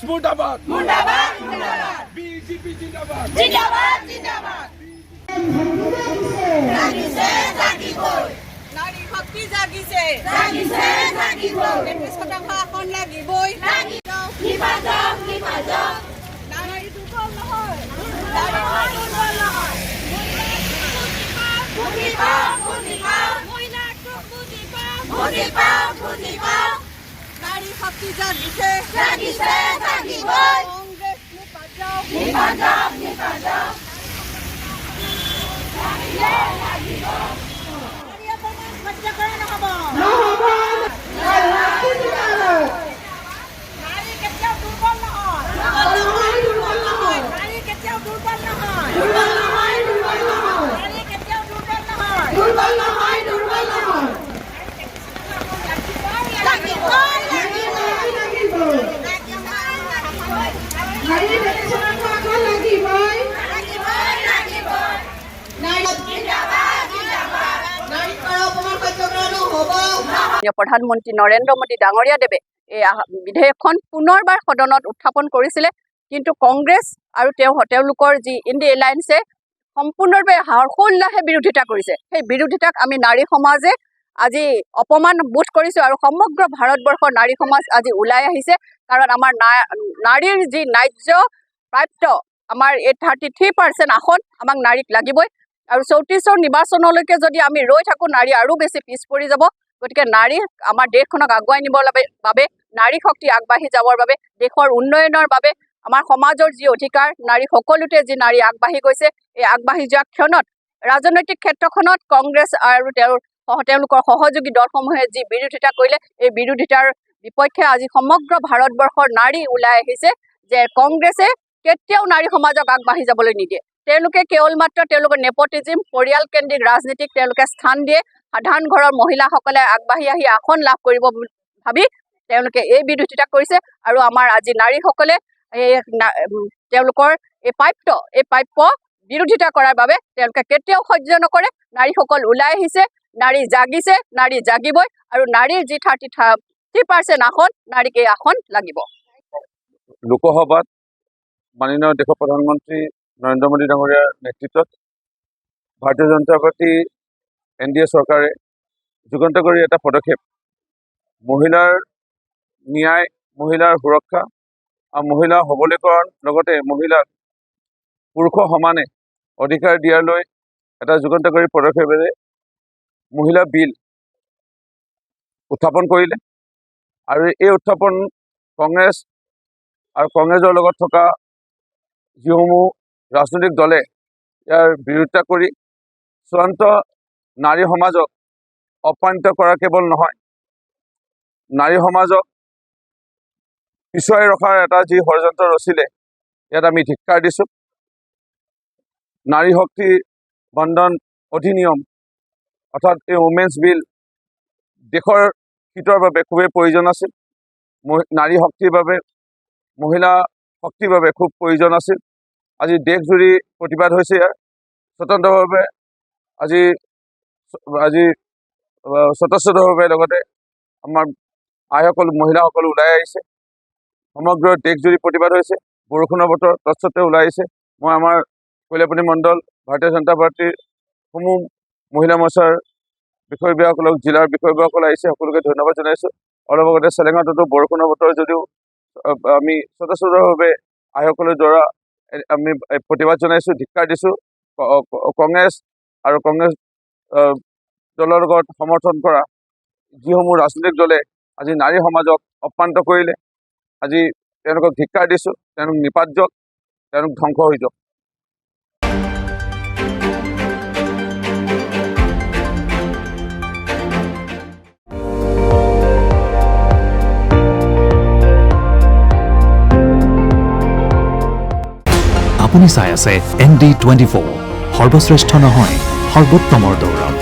मुर्दाबाद मुर्दाबाद मुर्दाबाद बीजेपी जिंदाबाद जिंदाबाद जिंदाबाद जागिছে জাগিবই নারী শক্তি জাগিছে জাগিছে জাগিবই ৩০% আসন লাগিবই নিবাজক নিবাজক নারী দুৰ্বল নহয় নাৰী দুৰ্বল নহয় বুজি পাও মহিলাক বুজি পাও নাৰী শক্তি জাগিছে জাগিছে জাগিবই কংগ্ৰেস নিবাজক নিবাজক প্ৰধানমন্ত্ৰী নৰেন্দ্ৰ মোদী ডাঙৰীয়া দেৱে এই বিধেয়কখন পুনৰবাৰ সদনত উত্থাপন কৰিছিলে কিন্তু কংগ্ৰেছ আৰু তেওঁলোকৰ যি ইণ্ডিয়া এলায়েন্সে সম্পূৰ্ণৰূপে হৰ্ষোল্লাসে বিৰোধিতা কৰিছে সেই বিৰোধিতাক আমি নাৰী সমাজে আজি অপমান বোধ কৰিছোঁ আৰু সমগ্ৰ ভাৰতবৰ্ষৰ নাৰী সমাজ আজি ওলাই আহিছে কাৰণ আমাৰ নাৰীৰ যি ন্যায্য প্ৰাপ্য আমাৰ 33% আসন আমাক নাৰীক লাগিবই আৰু 34ৰ নিৰ্বাচনলৈকে যদি আমি ৰৈ থাকোঁ নাৰী আৰু বেছি পিছ পৰি যাব গতিকে নাৰী আমাৰ দেশখনক আগুৱাই নিবৰ বাবে নাৰী শক্তি আগবাঢ়ি যাবৰ বাবে দেশৰ উন্নয়নৰ বাবে আমাৰ সমাজৰ যি অধিকাৰ নাৰী সকলোতে যি নাৰী আগবাঢ়ি গৈছে এই আগবাঢ়ি যোৱা ক্ষণত ৰাজনৈতিক ক্ষেত্ৰখনত কংগ্ৰেছ আৰু তেওঁলোকৰ সহযোগী দলসমূহে যি বিৰোধিতা কৰিলে এই বিৰোধিতাৰ বিপক্ষে আজি সমগ্ৰ ভাৰতবৰ্ষৰ নাৰী ওলাই আহিছে যে কংগ্ৰেছে কেতিয়াও নাৰী সমাজক আগবাঢ়ি যাবলৈ নিদিয়ে তেওঁলোকে কেৱল মাত্ৰ তেওঁলোকৰ নেপটিজিম পৰিয়ালকেন্দ্ৰিক ৰাজনীতিক তেওঁলোকে স্থান দিয়ে সাধাৰণ ঘৰৰ মহিলাসকলে আগবাঢ়ি আহি আসন লাভ কৰিব ভাবি তেওঁলোকে এই বিৰোধিতা কৰিছে আৰু আমাৰ আজি নাৰীসকলে তেওঁলোকৰ এই প্ৰাপ্য বিৰোধিতা কৰাৰ বাবে তেওঁলোকে কেতিয়াও সহ্য নকৰে নাৰীসকল ওলাই আহিছে নাৰী জাগিছে নাৰী জাগিবই আৰু নাৰীৰ যি 33% আসন নাৰীক এই আসন লাগিব লোকসভাত মাননীয় দেশৰ প্ৰধানমন্ত্ৰী নৰেন্দ্ৰ মোদী ডাঙৰীয়াৰ নেতৃত্বত ভাৰতীয় জনতা পাৰ্টি NDA চৰকাৰে যুগান্তকাৰী এটা পদক্ষেপ মহিলাৰ ন্যায় মহিলাৰ সুৰক্ষা আৰু মহিলা সবলীকৰণ লগতে মহিলাক পুৰুষৰ সমানে অধিকাৰ দিয়ালৈ এটা যুগান্তকাৰী পদক্ষেপেৰে মহিলা বিল উত্থাপন কৰিলে আৰু এই উত্থাপন কংগ্ৰেছ আৰু কংগ্ৰেছৰ লগত থকা যিসমূহ ৰাজনৈতিক দলে ইয়াৰ বিৰোধিতা কৰি চূড়ান্ত নাৰী সমাজক অপমানিত কৰা কেৱল নহয় নাৰী সমাজক পিছুৱাই ৰখাৰ এটা যি ষড়যন্ত্ৰ ৰচিলে ইয়াত আমি ধিক্কাৰ দিছোঁ নাৰী শক্তি বন্ধন অধিনিয়ম অৰ্থাৎ এই উমেন্স বিল দেশৰ হিতৰ বাবে খুবেই প্ৰয়োজন আছিল নাৰী শক্তিৰ বাবে মহিলা শক্তিৰ বাবে খুব প্ৰয়োজন আছিল আজি দেশজুৰি প্ৰতিবাদ হৈছে ইয়াৰ স্বতন্ত্ৰভাৱে আজি স্বতঃস্ফূৰ্তভাৱে লগতে আমাৰ আইসকল মহিলাসকল ওলাই আহিছে সমগ্ৰ দেশজুৰি প্ৰতিবাদ হৈছে বৰষুণৰ বতৰ তৎসত্ত্বেও ওলাই আহিছে মই আমাৰ কল্যাণী মণ্ডল ভাৰতীয় জনতা পাৰ্টিৰ সমূহ মহিলা মৰ্চাৰ বিষয়ববীয়াসকলক জিলাৰ বিষয়ববীয়াসকল আহিছে সকলোকে ধন্যবাদ জনাইছোঁ অলপ আগতে চেলেঙাটোতো বৰষুণৰ বতৰ যদিও আমি স্বতঃস্ফূৰ্তভাৱে আইসকলৰ দ্বাৰা আমি প্ৰতিবাদ জনাইছোঁ ধিক্কাৰ দিছোঁ কংগ্ৰেছ আৰু কংগ্ৰেছ দলৰ লগত সমৰ্থন কৰা যিসমূহ ৰাজনৈতিক দলে আজি নাৰী সমাজক অপমানিত কৰিলে আজি তেওঁলোকক ধিক্কাৰ দিছোঁ তেওঁলোক নিপাত যাওক তেওঁলোক ধ্বংস হৈ যাওক আপুনি চাই আছে ND24 সৰ্বশ্ৰেষ্ঠ নহয় সৰ্বোত্তমৰ দৌৰত